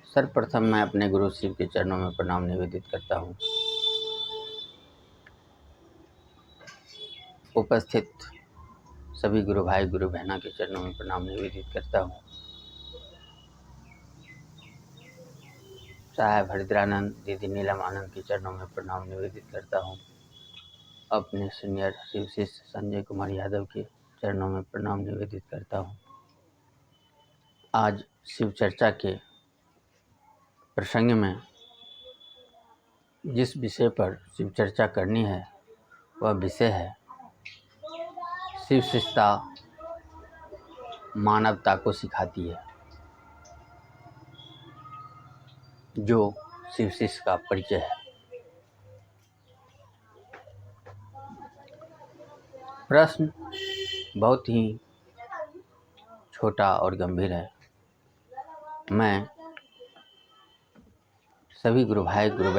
सर्वप्रथम मैं अपने गुरु शिव के चरणों में प्रणाम निवेदित करता हूँ। उपस्थित सभी गुरु भाई गुरु बहना के चरणों में प्रणाम निवेदित करता हूँ। साहब हरिद्रानंद दीदी नीलम आनंद के चरणों में प्रणाम निवेदित करता हूँ। अपने सीनियर शिव शिष्य संजय कुमार यादव के चरणों में प्रणाम निवेदित करता हूँ। आज शिव चर्चा के प्रसंग में जिस विषय पर शिव चर्चा करनी है वह विषय है शिव शिष्टता मानवता को सिखाती है। जो शिव शिष्य का परिचय है। प्रश्न बहुत ही छोटा और गंभीर है। मैं सभी गुरु भाई गुरु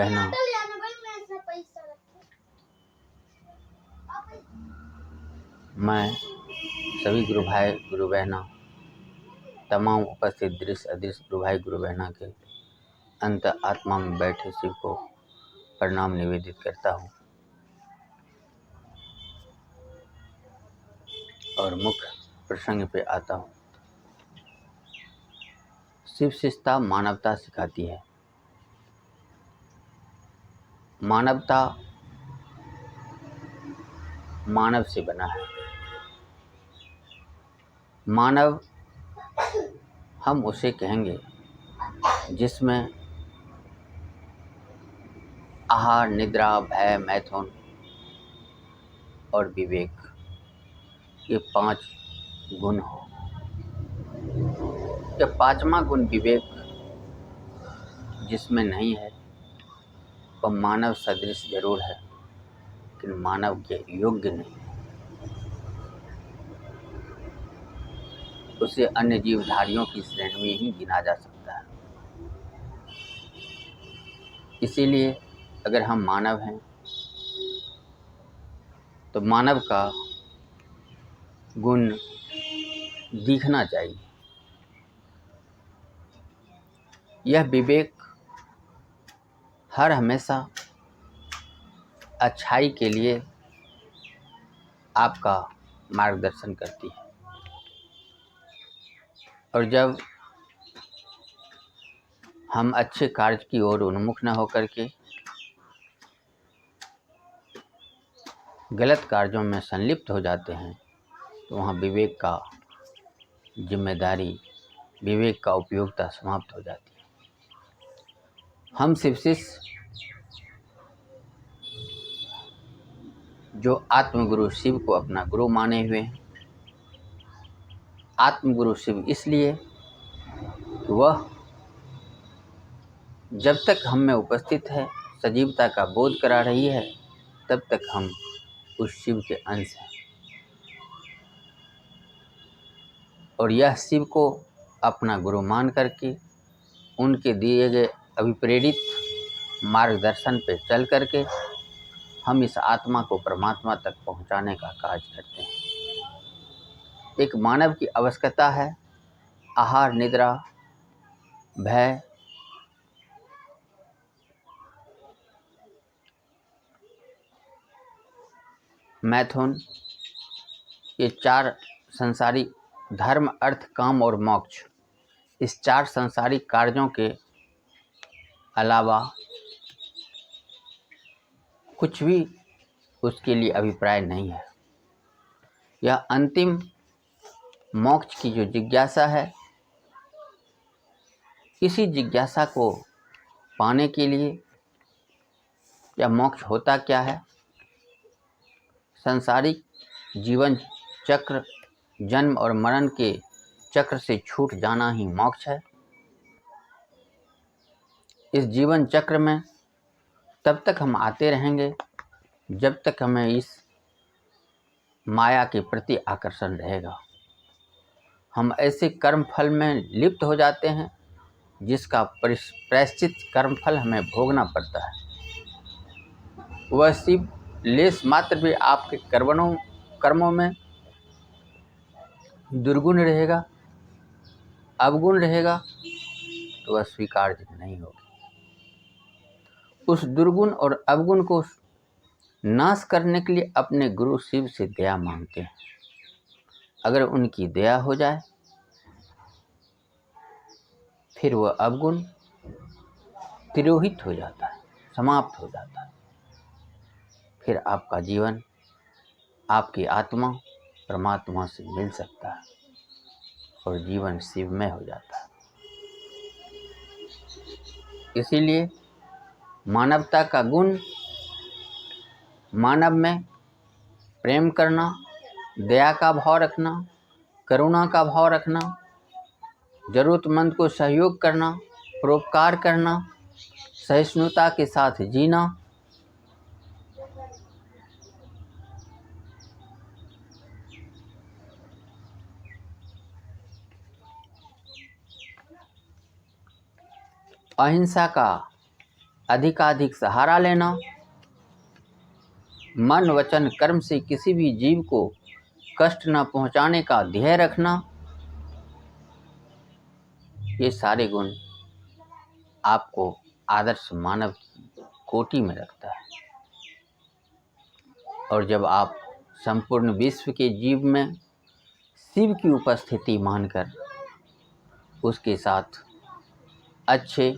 बहनों तमाम उपस्थित दृश्य अदृश्य गुरु भाई गुरु बहना के अंत आत्मा में बैठे शिव को प्रणाम निवेदित करता हूँ और मुख्य प्रसंग पे आता हूँ। शिव शिष्टता मानवता सिखाती है। मानवता मानव से बना है। मानव हम उसे कहेंगे जिसमें आहार निद्रा भय मैथुन और विवेक ये 5 गुण हो। ये 5वां गुण विवेक जिसमें नहीं है वह मानव सदृश जरूर है लेकिन मानव के योग्य नहीं है। उसे अन्य जीवधारियों की श्रेणी में ही गिना जा सकता है। इसीलिए अगर हम मानव हैं तो मानव का गुण दिखना चाहिए। यह विवेक हर हमेशा अच्छाई के लिए आपका मार्गदर्शन करती है और जब हम अच्छे कार्य की ओर उन्मुख न होकर के गलत कार्यों में संलिप्त हो जाते हैं तो वहाँ विवेक का जिम्मेदारी विवेक का उपयोगिता समाप्त हो जाती है। हम शिव शिष्य जो आत्मगुरु शिव को अपना गुरु माने हुए हैं। आत्मगुरु शिव इसलिए कि वह जब तक हम में उपस्थित है सजीवता का बोध करा रही है तब तक हम उस शिव के अंश हैं और यह शिव को अपना गुरु मान करके उनके दिए गए अभिप्रेरित मार्गदर्शन पे चल करके हम इस आत्मा को परमात्मा तक पहुंचाने का कार्य करते हैं। एक मानव की आवश्यकता है आहार निद्रा भय मैथुन ये 4 संसारी धर्म अर्थ काम और मोक्ष इस 4 संसारिक कार्यों के अलावा कुछ भी उसके लिए अभिप्राय नहीं है। यह अंतिम मोक्ष की जो जिज्ञासा है इसी जिज्ञासा को पाने के लिए यह मोक्ष होता क्या है। संसारिक जीवन चक्र जन्म और मरण के चक्र से छूट जाना ही मोक्ष है। इस जीवन चक्र में तब तक हम आते रहेंगे जब तक हमें इस माया के प्रति आकर्षण रहेगा। हम ऐसे कर्म फल में लिप्त हो जाते हैं जिसका प्रायश्चित कर्म फल हमें भोगना पड़ता है। वह शिव लेस मात्र भी आपके कर्मों में दुर्गुण रहेगा अवगुण रहेगा तो वह स्वीकार्य नहीं होगी। उस दुर्गुण और अवगुण को नाश करने के लिए अपने गुरु शिव से दया मांगते हैं। अगर उनकी दया हो जाए फिर वह अवगुण तिरोहित हो जाता है, समाप्त हो जाता है। फिर आपका जीवन, आपकी आत्मा परमात्मा से मिल सकता है और जीवन शिवमय हो जाता है। इसीलिए मानवता का गुण, मानव में प्रेम करना, दया का भाव रखना, करुणा का भाव रखना, जरूरतमंद को सहयोग करना, परोपकार करना, सहिष्णुता के साथ जीना, अहिंसा का अधिकाधिक सहारा लेना, मन वचन कर्म से किसी भी जीव को कष्ट न पहुंचाने का ध्येय रखना, ये सारे गुण आपको आदर्श मानव की कोटि में रखता है। और जब आप संपूर्ण विश्व के जीव में शिव की उपस्थिति मानकर उसके साथ अच्छे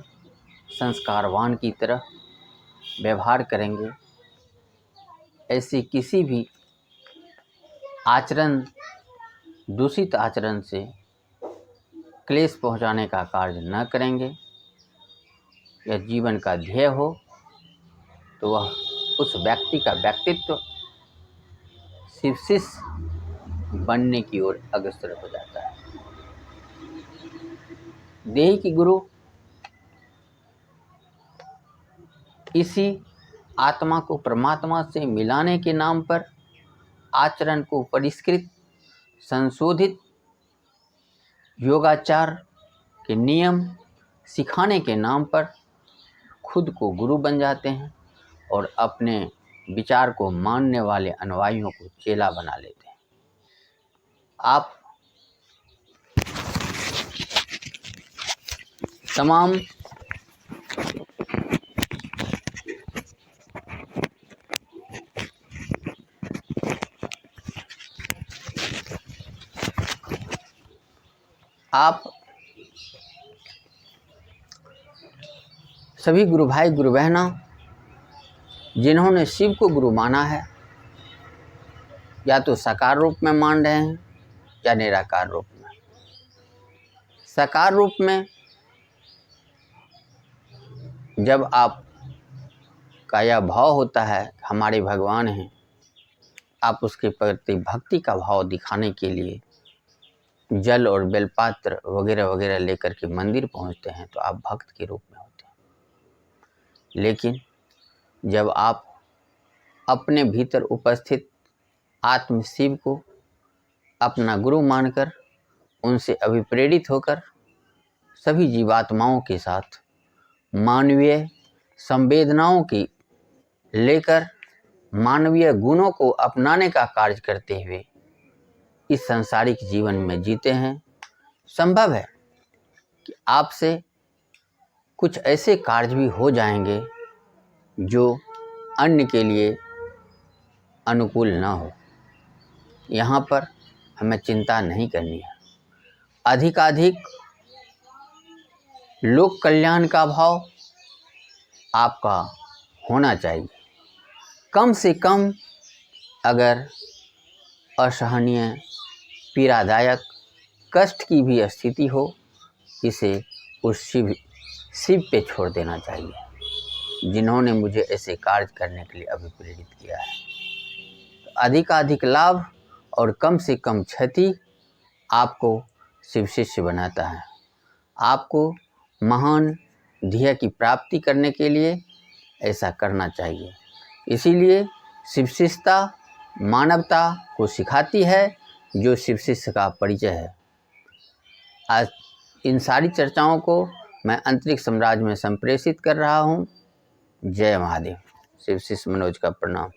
संस्कारवान की तरह व्यवहार करेंगे, ऐसे किसी भी आचरण, दूषित आचरण से क्लेश पहुंचाने का कार्य न करेंगे, या जीवन का ध्येय हो तो वह उस व्यक्ति का व्यक्तित्व शिव शिष्य बनने की ओर अग्रसर हो जाता है। देही की गुरु इसी आत्मा को परमात्मा से मिलाने के नाम पर आचरण को परिष्कृत, संशोधित, योगाचार के नियम सिखाने के नाम पर खुद को गुरु बन जाते हैं और अपने विचार को मानने वाले अनुयायियों को चेला बना लेते हैं। आप तमाम सभी गुरु भाई गुरु बहना जिन्होंने शिव को गुरु माना है, या तो साकार रूप में मान रहे हैं या निराकार रूप में। साकार रूप में जब आप का यह भाव होता है हमारे भगवान हैं, आप उसके प्रति भक्ति का भाव दिखाने के लिए जल और बेलपात्र वगैरह वगैरह लेकर के मंदिर पहुंचते हैं, तो आप भक्त के रूप में होते हैं। लेकिन जब आप अपने भीतर उपस्थित आत्म शिव को अपना गुरु मानकर उनसे अभिप्रेरित होकर सभी जीवात्माओं के साथ मानवीय संवेदनाओं की लेकर मानवीय गुणों को अपनाने का कार्य करते हुए इस सांसारिक जीवन में जीते हैं, संभव है कि आपसे कुछ ऐसे कार्य भी हो जाएंगे जो अन्य के लिए अनुकूल ना हो। यहाँ पर हमें चिंता नहीं करनी है। अधिकाधिक लोक कल्याण का भाव आपका होना चाहिए। कम से कम अगर असहनीय, पीड़ादायक, कष्ट की भी स्थिति हो, इसे उस शिव पे छोड़ देना चाहिए जिन्होंने मुझे ऐसे कार्य करने के लिए अभिप्रेरित किया है। तो अधिकाधिक लाभ और कम से कम क्षति आपको शिव शिष्य बनाता है। आपको महान ध्येय की प्राप्ति करने के लिए ऐसा करना चाहिए। इसीलिए शिव शिष्यता मानवता को सिखाती है, जो शिव शिष्य का परिचय है। आज इन सारी चर्चाओं को मैं अंतरिक्ष साम्राज्य में संप्रेषित कर रहा हूँ। जय महादेव। शिव शिष्य मनोज का प्रणाम।